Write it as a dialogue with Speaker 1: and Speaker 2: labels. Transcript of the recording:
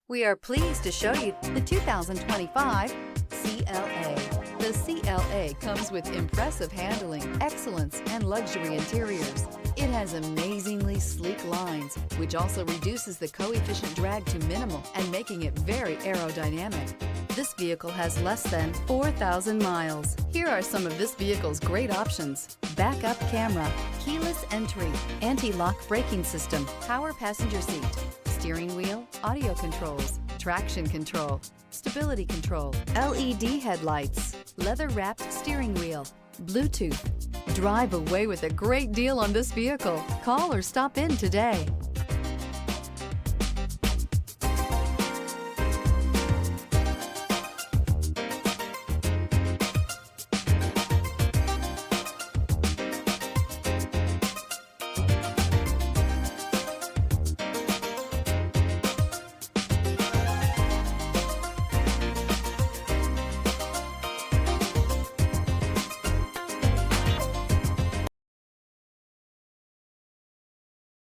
Speaker 1: We are pleased to show you the 2025 CLA. The CLA comes with impressive handling, excellence, and luxury interiors. It has amazingly sleek lines, which also reduces the coefficient drag to minimal and making it very aerodynamic. This vehicle has less than 4,000 miles. Here are some of this vehicle's great options: backup camera, keyless entry, anti-lock braking system, power passenger seat, steering wheel audio controls, traction control, stability control, LED headlights, leather-wrapped steering wheel, Bluetooth. Drive away with a great deal on this vehicle. Call or stop in today.